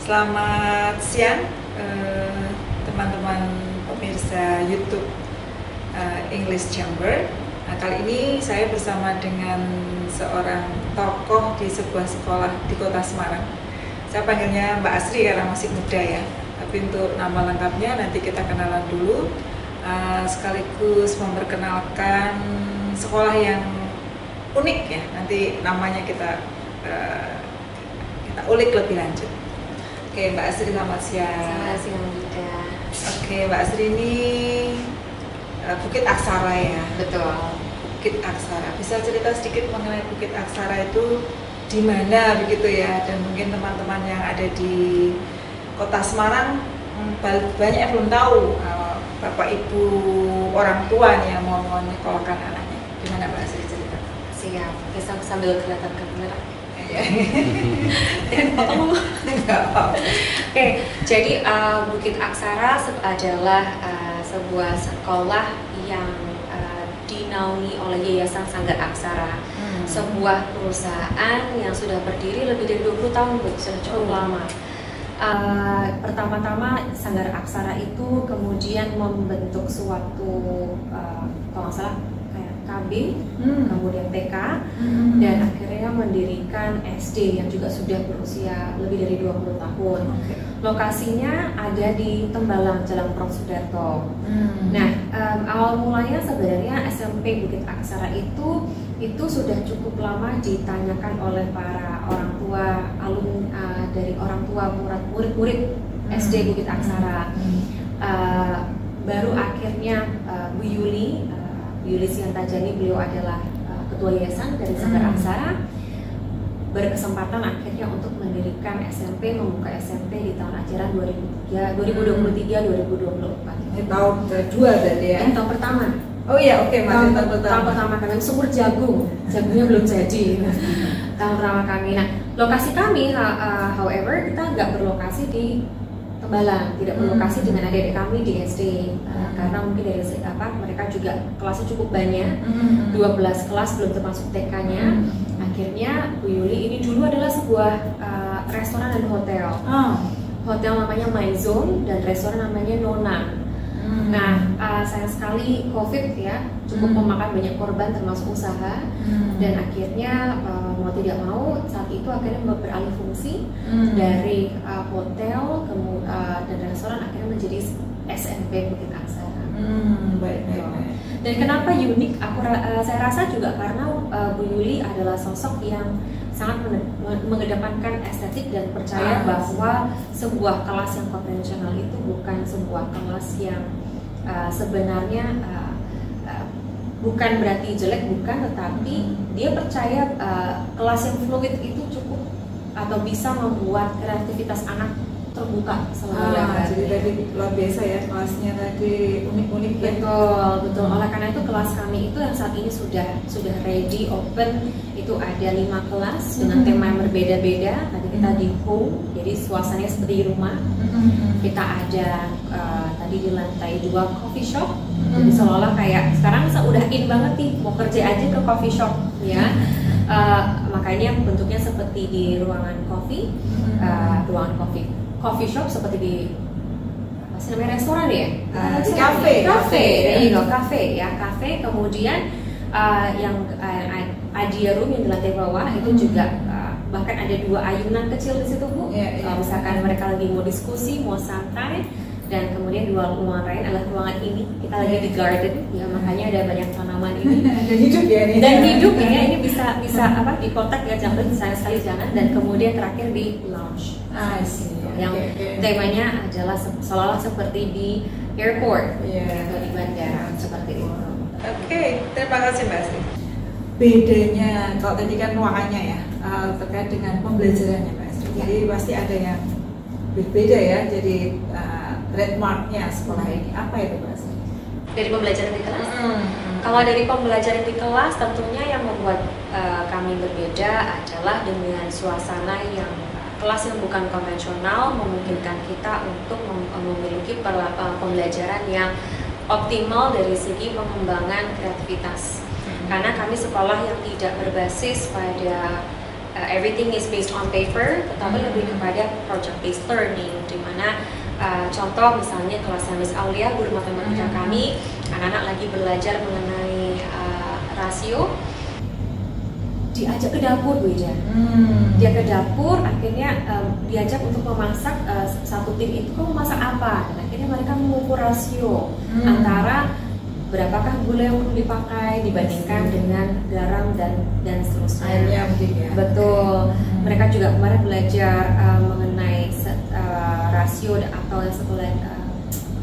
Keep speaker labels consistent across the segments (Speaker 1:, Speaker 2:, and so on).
Speaker 1: Selamat siang teman-teman pemirsa YouTube English Chamber. Nah, kali ini saya bersama dengan seorang tokoh di sebuah sekolah di kota Semarang. Saya panggilnya Mbak Asri karena masih muda ya. Tapi untuk nama lengkapnya nanti kita kenalan dulu, sekaligus memperkenalkan sekolah yang unik ya. Nanti namanya kita ulik lebih lanjut. Oke, Mbak Asri, selamat siang.
Speaker 2: Selamat siang juga.
Speaker 1: Oke, Mbak Asri ini Bukit Aksara ya?
Speaker 2: Betul.
Speaker 1: Bukit Aksara. Bisa cerita sedikit mengenai Bukit Aksara itu di mana begitu ya? Dan mungkin teman-teman yang ada di Kota Semarang banyak yang belum tahu, Bapak Ibu orang tua nih yang mau menyekolahkan anaknya. Gimana Mbak Asri cerita?
Speaker 2: Siap. Bisa sambil kelihatan ke kamera. Oke, jadi Bukit Aksara adalah sebuah sekolah yang dinaungi oleh Yayasan Sanggar Aksara, sebuah perusahaan yang sudah berdiri lebih dari 20 tahun, Bu, sudah cukup lama. Pertama-tama Sanggar Aksara itu kemudian membentuk suatu kalau nggak salah KB, kemudian TK, dan akhirnya mendirikan SD yang juga sudah berusia lebih dari 20 tahun. Lokasinya ada di Tembalang, Jalan Prof. Sudarto. Nah, awal mulanya sebenarnya SMP Bukit Aksara itu sudah cukup lama ditanyakan oleh para orang tua, dari orang tua murid-murid SD Bukit Aksara. Baru akhirnya Bu Yuli Siantajani, beliau adalah ketua yayasan dari Sanggar Aksara, berkesempatan akhirnya untuk mendirikan SMP, membuka SMP di tahun ajaran 2023-2024.
Speaker 1: Tahun kedua berarti ya?
Speaker 2: Tahun pertama.
Speaker 1: Oh iya, oke, masih
Speaker 2: tahun pertama kami sumur jagungnya belum jadi. Tahun pertama kami. Nah, lokasi kami, however, kita nggak berlokasi di Tembalang, tidak berlokasi dengan adik-adik kami di SD, karena mungkin dari mereka juga kelasnya cukup banyak, 12 kelas belum termasuk TK-nya. Akhirnya Bu Yuli, ini dulu adalah sebuah restoran dan hotel. Hotel namanya My Zone dan restoran namanya Nona. Nah, sayang sekali COVID ya, cukup memakan banyak korban termasuk usaha, dan akhirnya mau tidak mau saat itu akhirnya beralih fungsi dari hotel dan restoran akhirnya menjadi SMP Bukit Aksara.
Speaker 1: Baik.
Speaker 2: Dan kenapa unik? Saya rasa juga karena Bu Yuli adalah sosok yang sangat mengedepankan estetik dan percaya bahwa sebuah kelas yang konvensional itu bukan sebuah kelas yang sebenarnya bukan berarti jelek, bukan, tetapi dia percaya kelas yang fluid itu cukup atau bisa membuat kreativitas anak terbuka selama
Speaker 1: Jadi tadi luar biasa ya, kelasnya tadi unik-unik ya.
Speaker 2: Betul. Oleh karena itu kelas kami itu yang saat ini sudah ready, open. Itu ada 5 kelas dengan tema yang berbeda-beda. Tadi kita di home, jadi suasananya seperti di rumah. Kita ada tadi di lantai 2 coffee shop. Jadi seolah-olah kayak sekarang udah in banget nih, mau kerja aja ke coffee shop ya. Makanya bentuknya seperti di ruangan coffee shop seperti di apa sih namanya, restoran ya?
Speaker 1: Di kafe
Speaker 2: ya, kafe. Kemudian yang Adia Room yang di lantai bawah itu juga bahkan ada 2 ayunan kecil di situ, Bu. Kalau misalkan mereka lagi mau diskusi, mau santai. Dan kemudian 2 ruangan lain adalah ruangan ini, kita lagi di garden ya, makanya ada banyak tanaman ini.
Speaker 1: Dan hidup ya ini.
Speaker 2: Dan hidup ya, ini bisa dikontak ya, jangan sayang sekali jangan. Dan kemudian terakhir di lounge. Yang temanya adalah seolah-olah seperti di airport atau di bandara seperti itu.
Speaker 1: Oke, terima kasih Mbak Asri. Bedanya kalau tadi kan ruangannya ya, terkait dengan pembelajarannya Mbak Asri. Jadi pasti ada yang berbeda ya. Jadi trademarknya sekolah ini apa itu Mbak Asri?
Speaker 2: Dari pembelajaran di kelas? Kalau dari pembelajaran di kelas, tentunya yang membuat kami berbeda adalah dengan suasana yang kelas yang bukan konvensional, memungkinkan kita untuk memiliki pembelajaran yang optimal dari segi pengembangan kreativitas. Karena kami sekolah yang tidak berbasis pada everything is based on paper, tetapi lebih kepada project based learning, di mana contoh misalnya kelasnya Miss Aulia, guru matematika kami, anak-anak lagi belajar mengenai rasio, diajak ke dapur Bu Ida. Dia ke dapur, akhirnya diajak untuk memasak, satu tim itu kamu masak apa? Dan akhirnya mereka mengukur rasio antara berapakah gula yang perlu dipakai dibandingkan dengan garam dan seterusnya.
Speaker 1: Airnya mungkin ya.
Speaker 2: Betul. Mereka juga kemarin belajar mengenai rasio atau yang satu lain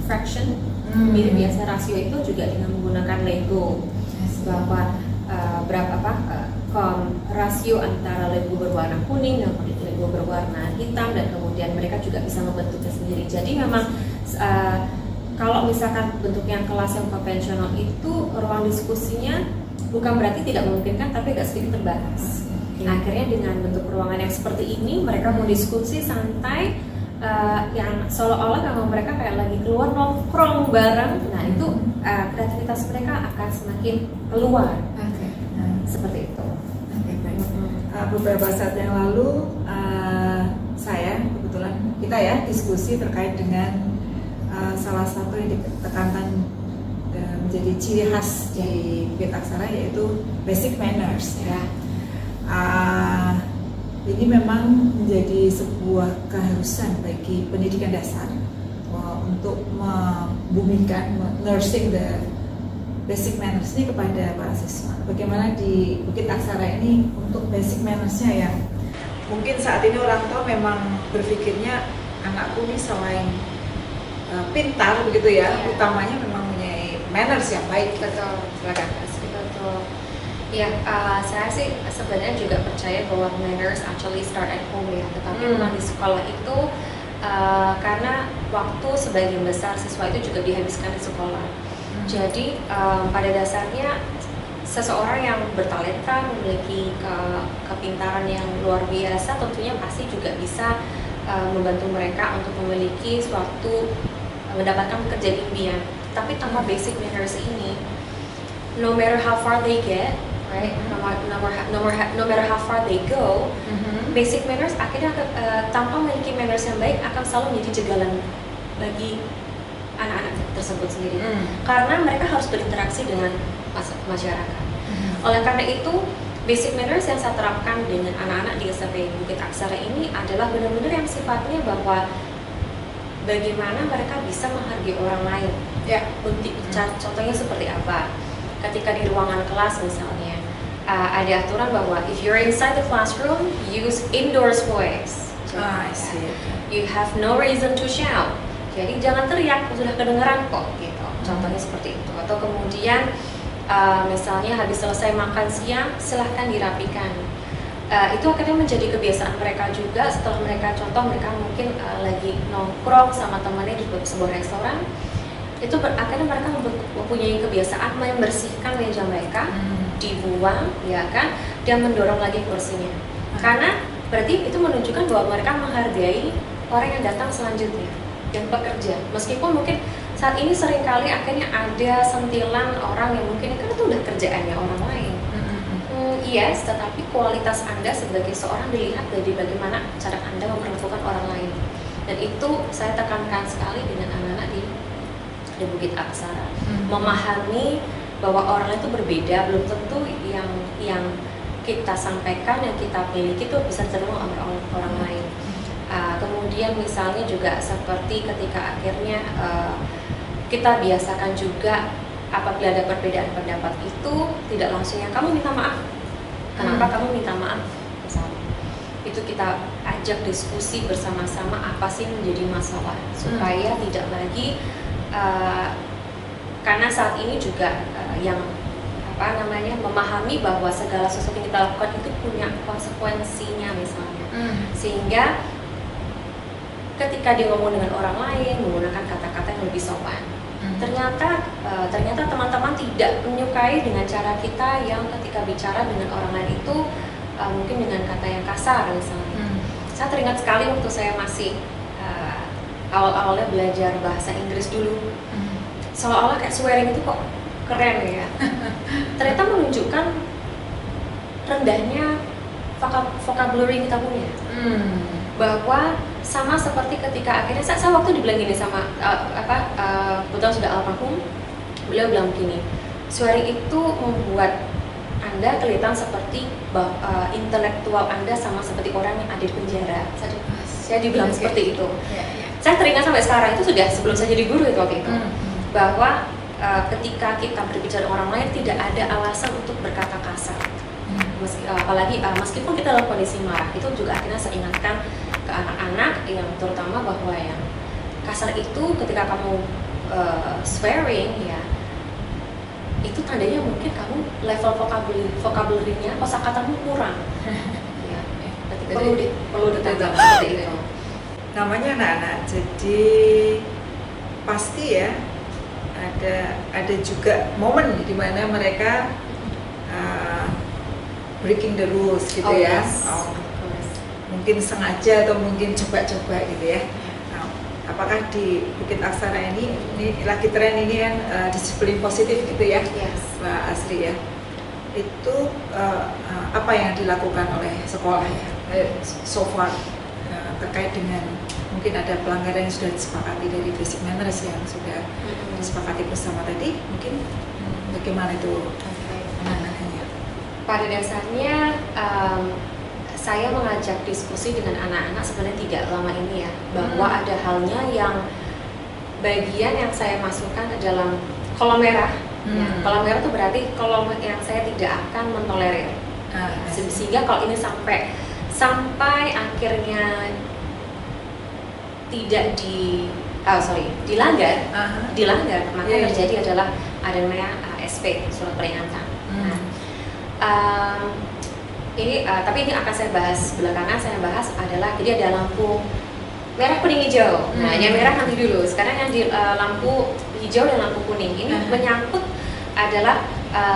Speaker 2: fraction. Mirip biasa rasio itu juga dengan menggunakan Lego. Bahwa rasio antara Lego berwarna kuning dan Lego berwarna hitam, dan kemudian mereka juga bisa membentuknya sendiri. Jadi memang kalau misalkan bentuknya kelas yang konvensional itu ruang diskusinya bukan berarti tidak memungkinkan, tapi agak sedikit terbatas. Akhirnya dengan bentuk ruangan yang seperti ini mereka mau diskusi santai, yang seolah-olah memang mereka kayak lagi keluar nongkrong bareng. Nah itu kreativitas mereka akan semakin keluar. Seperti itu.
Speaker 1: Beberapa saat yang lalu saya kebetulan kita ya diskusi terkait dengan salah satu yang ditekankan menjadi ciri khas di Bukit Aksara, yaitu basic manners ya. Ini memang menjadi sebuah keharusan bagi pendidikan dasar untuk membumikan nursing the basic manners ini kepada para siswa. Bagaimana di Bukit Aksara ini untuk basic mannersnya yang mungkin saat ini orang tua memang berpikirnya anakku ini selain pintar begitu ya, utamanya memang punya manners yang baik.
Speaker 2: Betul.
Speaker 1: Silakan.
Speaker 2: Betul. Ya, saya sih sebenarnya juga percaya bahwa manners actually start at home ya. Tetapi memang di sekolah itu karena waktu sebagian besar siswa itu juga dihabiskan di sekolah. Jadi pada dasarnya seseorang yang bertalenta, memiliki kepintaran yang luar biasa, tentunya pasti juga bisa membantu mereka untuk memiliki suatu mendapatkan pekerjaan impian. Tapi tanpa basic manners ini, no matter how far they get, right, no matter how far they go, basic manners akhirnya tanpa memiliki manners yang baik akan selalu menjadi jegalan bagi anak-anak tersebut sendiri. Karena mereka harus berinteraksi dengan masyarakat. Oleh karena itu, basic manners yang saya terapkan dengan anak-anak di SMP Bukit Aksara ini adalah benar-benar yang sifatnya bahwa bagaimana mereka bisa menghargai orang lain. Ya, contohnya seperti apa? Ketika di ruangan kelas misalnya, ada aturan bahwa if you're inside the classroom, use indoors voice.
Speaker 1: I see.
Speaker 2: You have no reason to shout. Jadi jangan teriak, sudah kedengeran kok, gitu. Contohnya seperti itu. Atau kemudian misalnya habis selesai makan siang, silahkan dirapikan. Itu akhirnya menjadi kebiasaan mereka juga. Setelah mereka mereka mungkin lagi nongkrong sama temannya di sebuah restoran, itu akhirnya mereka mempunyai kebiasaan membersihkan meja mereka, dibuang, ya kan, dan mendorong lagi kursinya. Karena berarti itu menunjukkan bahwa mereka menghargai orang yang datang selanjutnya, yang bekerja. Meskipun mungkin saat ini seringkali akhirnya ada sentilan orang yang mungkin kan itu udah kerjaannya orang lain. Yes, tetapi kualitas Anda sebagai seorang dilihat dari bagaimana cara Anda memperlakukan orang lain. Dan itu saya tekankan sekali dengan anak-anak di Bukit Aksara. Memahami bahwa orang lain itu berbeda, belum tentu yang kita sampaikan, yang kita miliki itu bisa diterima oleh orang lain. Kemudian misalnya juga seperti ketika akhirnya kita biasakan juga apabila ada perbedaan pendapat itu tidak langsung yang kamu minta maaf. Kenapa kamu minta maaf? Misalnya, itu kita ajak diskusi bersama-sama apa sih menjadi masalah supaya tidak lagi karena saat ini juga yang memahami bahwa segala sesuatu yang kita lakukan itu punya konsekuensinya misalnya, sehingga ketika dia ngomong dengan orang lain menggunakan kata-kata yang lebih sopan. Ternyata teman-teman tidak menyukai dengan cara kita yang ketika bicara dengan orang lain itu mungkin dengan kata yang kasar misalnya. Saya teringat sekali waktu saya masih awal-awalnya belajar bahasa Inggris dulu, seolah-olah kayak swearing itu kok keren ya. Ternyata menunjukkan rendahnya vocabulary kita punya. Bahwa sama seperti ketika akhirnya saya waktu dibilang gini sama betul sudah almarhum, beliau bilang begini, swearing itu membuat Anda kelihatan seperti intelektual Anda sama seperti orang yang ada di penjara. Saya dibilang seperti itu. Saya teringat sampai sekarang, itu sudah sebelum saya jadi guru itu waktu itu, bahwa ketika kita berbicara dengan orang lain tidak ada alasan untuk berkata kasar. Apalagi meskipun kita dalam kondisi marah, itu juga akhirnya saya ingatkan ke anak-anak yang terutama bahwa yang kasar itu ketika kamu swearing ya, itu tandanya mungkin kamu level vocabulary-nya, kosakatamu kurang. Ya, perlu ditambah seperti itu.
Speaker 1: Namanya anak-anak, jadi pasti ya ada juga momen di mana mereka breaking the rules gitu ya.
Speaker 2: Yes.
Speaker 1: Mungkin sengaja atau mungkin coba-coba gitu ya. Apakah di Bukit Aksara ini lagi tren ini kan disiplin positif gitu ya, Mbak Asri ya. Itu apa yang dilakukan oleh sekolah ya so far terkait dengan mungkin ada pelanggaran yang sudah disepakati dari basic manners yang sudah disepakati bersama tadi, mungkin bagaimana itu penanganannya?
Speaker 2: Pada dasarnya saya mengajak diskusi dengan anak-anak sebenarnya tidak lama ini ya, bahwa ada halnya yang bagian yang saya masukkan ke dalam kolom merah. Ya, kolom merah itu berarti kolom yang saya tidak akan mentolerir. Sehingga kalau ini sampai akhirnya tidak dilanggar, maka yang terjadi adalah ada namanya SP, surat peringatan. Tapi ini akan saya bahas belakangan. Saya bahas adalah jadi ada lampu merah, kuning, hijau. Nah, yang merah nanti dulu. Sekarang yang di lampu hijau dan lampu kuning ini menyangkut adalah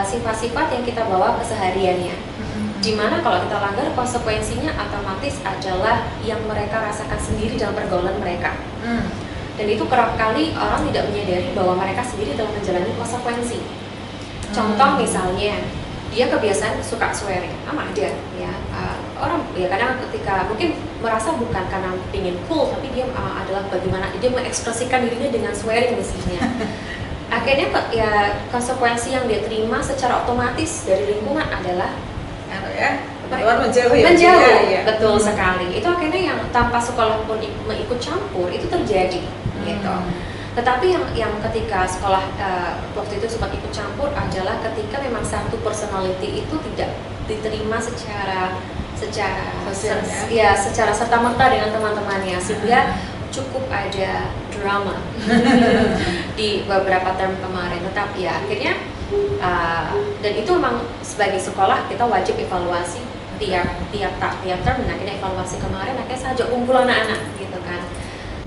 Speaker 2: sifat-sifat yang kita bawa kesehariannya. Dimana kalau kita langgar, konsekuensinya otomatis adalah yang mereka rasakan sendiri dalam pergaulan mereka. Dan itu kerap kali orang tidak menyadari bahwa mereka sendiri dalam menjalani konsekuensi. Contoh misalnya, dia kebiasaan suka swearing, ada ya orang ya kadang ketika mungkin merasa bukan karena ingin cool, tapi dia adalah bagaimana dia mengekspresikan dirinya dengan swearing misalnya. Akhirnya ya konsekuensi yang dia terima secara otomatis dari lingkungan adalah
Speaker 1: menjauh.
Speaker 2: Betul sekali. Itu akhirnya yang tanpa sekolah pun ikut campur itu terjadi gitu. Tetapi yang ketika sekolah waktu itu sempat ikut campur adalah ketika memang satu personality itu tidak diterima secara serta-merta dengan teman-temannya, sehingga cukup ada drama di beberapa term kemarin. Tetapi ya akhirnya dan itu memang sebagai sekolah kita wajib evaluasi tiap term. Dan akhirnya evaluasi kemarin akhirnya saya ajak kumpul anak-anak gitu kan,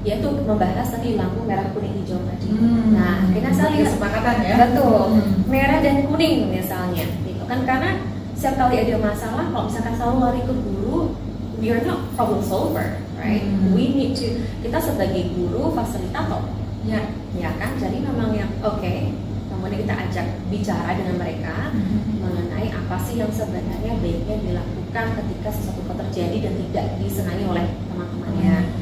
Speaker 2: yaitu membahas tadi lampu merah, kuning, hijau tadi. Nah, akhirnya saya lihat
Speaker 1: kesepakatan ya.
Speaker 2: Betul. Merah dan kuning misalnya, gitu kan, karena setiap kali ada masalah, kalau misalkan selalu lari ke guru, we are not problem solver, right? We need to, kita sebagai guru fasilitator, ya kan. Jadi memang yang kemudian kita ajak bicara dengan mereka mengenai apa sih yang sebenarnya baiknya dilakukan ketika sesuatu terjadi dan tidak disenangi oleh teman-temannya.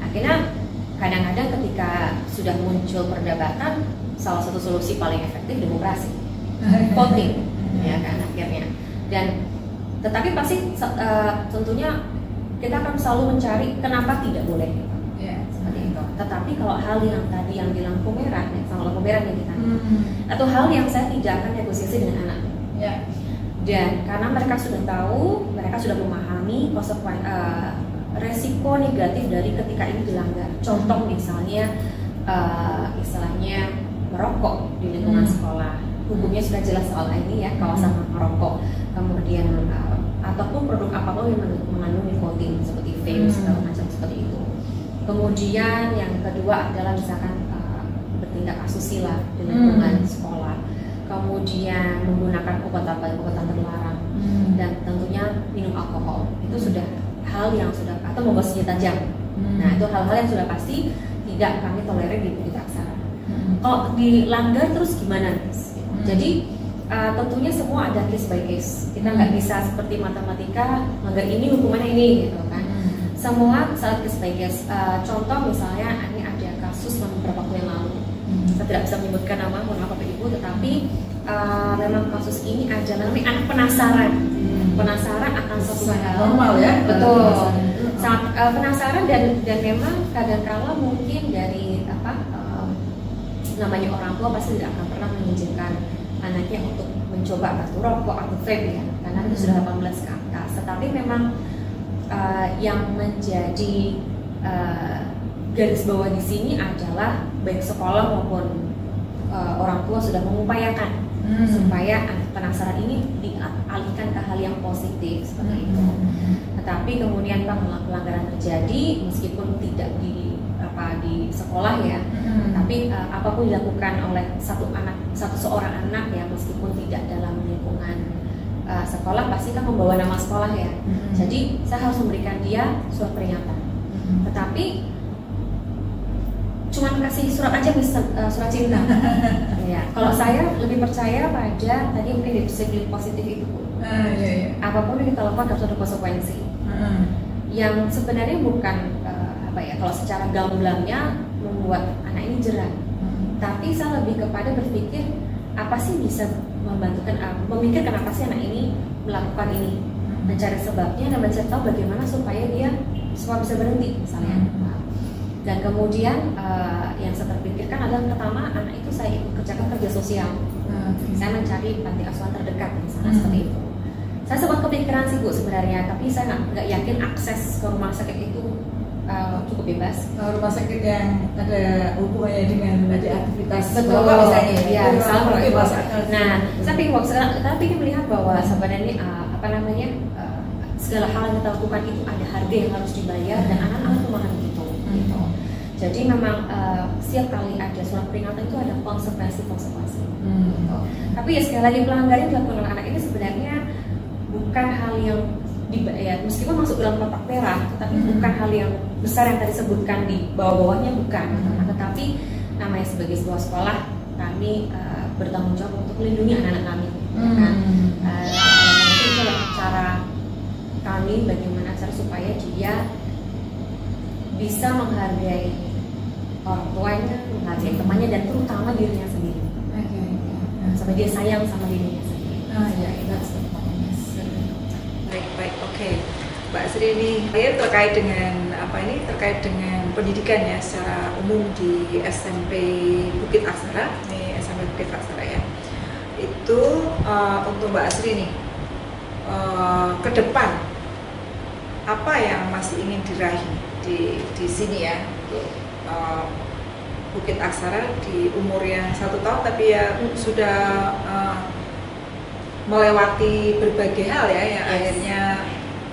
Speaker 2: Akhirnya kadang-kadang ketika sudah muncul perdebatan, salah satu solusi paling efektif demokrasi, voting, ya kan akhirnya. Dan tetapi pasti tentunya kita akan selalu mencari kenapa tidak boleh, seperti itu. Tetapi kalau hal yang tadi yang di lampu merah, sama lampu merah yang kita, atau hal yang saya tidak akan negosiasi dengan anak, dan karena mereka sudah tahu, mereka sudah memahami resiko negatif dari ketika ini dilanggar. Contoh misalnya istilahnya merokok di lingkungan sekolah, hukumnya sudah jelas soal ini ya, kawasan merokok. Kemudian ataupun produk apapun yang mengandung nikotin seperti vape segala macam seperti itu. Kemudian yang kedua adalah misalkan bertindak asusila di lingkungan sekolah. Kemudian menggunakan obat-obatan terlarang dan tentunya minum alkohol. Itu sudah hal yang sudah, atau membawa senjata tajam. Nah, itu hal-hal yang sudah pasti tidak kami tolerir di Bukit Aksara. Kalau dilanggar terus gimana, Miss? Jadi tentunya semua ada case by case. Kita nggak bisa seperti matematika, melanggar ini hukumannya ini gitu kan. Semua saat case by case. Contoh misalnya ini ada kasus beberapa waktu yang lalu. Saya tidak bisa menyebutkan nama, mohon maaf Bapak Ibu, tetapi memang kasus ini adalah anak penasaran, penasaran akan sesuatu hal.
Speaker 1: Normal ya?
Speaker 2: Betul. Sangat penasaran dan memang kadang-kala mungkin dari namanya orang tua pasti tidak akan pernah mengizinkan anaknya untuk mencoba batu rokok atau vape ya, karena itu sudah 18 ke atas. Tetapi memang yang menjadi garis bawah di sini adalah baik sekolah maupun orang tua sudah mengupayakan supaya penasaran ini dialihkan ke hal yang positif seperti itu. Tetapi kemudian pelanggaran terjadi meskipun tidak di sekolah ya, tapi apapun dilakukan oleh seorang anak ya, meskipun tidak dalam lingkungan sekolah pasti kan membawa nama sekolah ya. Jadi saya harus memberikan dia surat peringatan. Tetapi cuma kasih surat aja surat cinta. Ya, kalau saya lebih percaya pada tadi mungkin disiplin positif itu.
Speaker 1: Iya.
Speaker 2: Apapun yang kita lakukan harus ada konsekuensi. Yang sebenarnya bukan kalau secara gamblangnya membuat anak ini jerah. Tapi saya lebih kepada berpikir apa sih bisa memikir kenapa sih anak ini melakukan ini, mencari sebabnya dan mencari tahu bagaimana supaya dia bisa berhenti misalnya. Dan kemudian yang saya terpikirkan adalah pertama anak itu saya kerjakan kerja sosial. Saya mencari panti asuhan terdekat misalnya seperti itu. Saya sempat kepikiran sih Bu sebenarnya, tapi saya nggak yakin akses ke rumah sakit itu cukup bebas.
Speaker 1: Rumah sakit yang ada hubungannya dengan aktivitas
Speaker 2: betul
Speaker 1: misalnya
Speaker 2: ya, misalnya nah saya ingin melihat bahwa
Speaker 1: Hmm.
Speaker 2: sebenarnya segala hal yang kita lakukan itu ada harga yang harus dibayar dan anak-anak memahami itu gitu. Jadi memang setiap kali ada surat peringatan itu ada konsekuensi gitu. Tapi ya sekali lagi pelanggaran yang dilakukan oleh anak ini sebenarnya bukan hal yang meskipun masuk dalam kotak merah, tetapi bukan hal yang besar yang tadi sebutkan di bawah-bawahnya bukan. Tetapi namanya sebagai sebuah sekolah, kami bertanggung jawab untuk melindungi anak-anak kami. Kan? Itu adalah cara kami bagaimana cara supaya dia bisa menghargai orang tuanya, menghargai temannya dan terutama dirinya sendiri. Sampai dia sayang sama dirinya sendiri.
Speaker 1: Baik, oke. Mbak Sri ini terkait dengan pendidikan ya secara umum di SMP Bukit Aksara, ini SMP Bukit Aksara ya. Itu untuk Mbak Sri nih ke depan apa yang masih ingin diraih di sini ya untuk Bukit Aksara di umur yang 1 tahun tapi ya sudah melewati berbagai hal ya yang akhirnya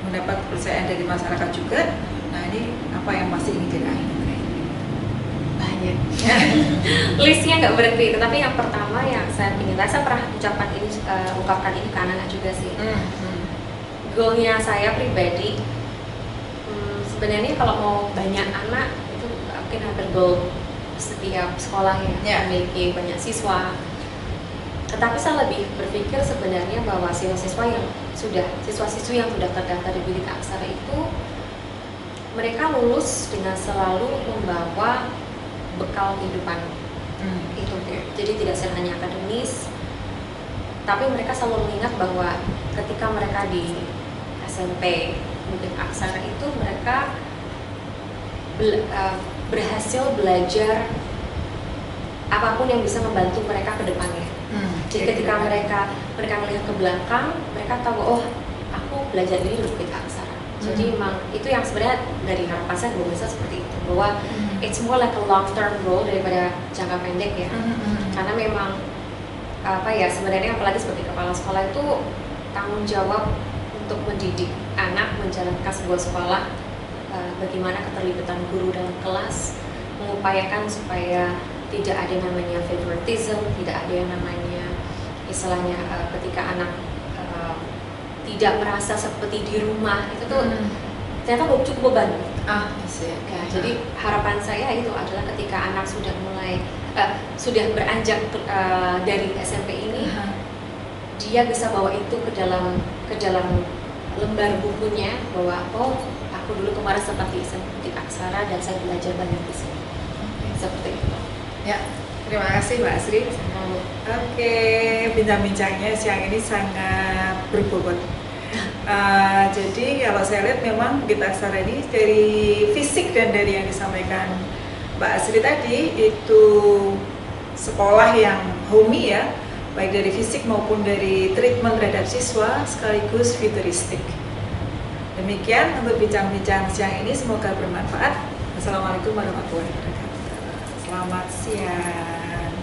Speaker 1: mendapat kepercayaan dari masyarakat juga. Nah ini apa yang masih ingin diraih?
Speaker 2: Banyak. Listnya nggak berhenti. Tetapi yang pertama yang saya pernah ungkapkan ini ke anak juga sih. Goalnya saya pribadi sebenarnya kalau mau banyak anak itu mungkin hampir goal setiap sekolah yang memiliki banyak siswa. Tetapi saya lebih berpikir sebenarnya bahwa siswa-siswi yang sudah terdaftar di Bukit Aksara itu mereka lulus dengan selalu membawa bekal kehidupan itu. Jadi tidak hanya akademis, tapi mereka selalu mengingat bahwa ketika mereka di SMP Bukit Aksara itu mereka berhasil belajar apapun yang bisa membantu mereka ke depannya. Jadi ketika mereka melihat ke belakang, mereka tahu oh aku belajar ini di Bukit Aksara. Jadi memang itu yang sebenarnya dari harapan saya bisa seperti itu, bahwa it's more like a long term goal daripada jangka pendek ya. Karena memang sebenarnya apalagi sebagai kepala sekolah itu tanggung jawab untuk mendidik anak menjalankan sebuah sekolah, bagaimana keterlibatan guru dalam kelas, mengupayakan supaya tidak ada yang namanya favoritism, tidak ada yang namanya istilahnya ketika anak tidak merasa seperti di rumah itu tuh ternyata cukup beban. Jadi harapan saya itu adalah ketika anak sudah mulai sudah beranjak dari SMP ini, dia bisa bawa itu ke dalam lembar bukunya, bahwa oh aku dulu kemarin sempat di aksara dan saya belajar banyak di sini. Seperti itu.
Speaker 1: Ya, terima kasih Mbak Asri. Oke, bincang-bincangnya siang ini sangat berbobot. Jadi kalau saya lihat memang Bukit Aksara ini dari fisik dan dari yang disampaikan Mbak Asri tadi itu sekolah yang homey ya, baik dari fisik maupun dari treatment terhadap siswa sekaligus futuristik. Demikian untuk bincang-bincang siang ini, semoga bermanfaat. Assalamualaikum warahmatullahi wabarakatuh. Selamat siang.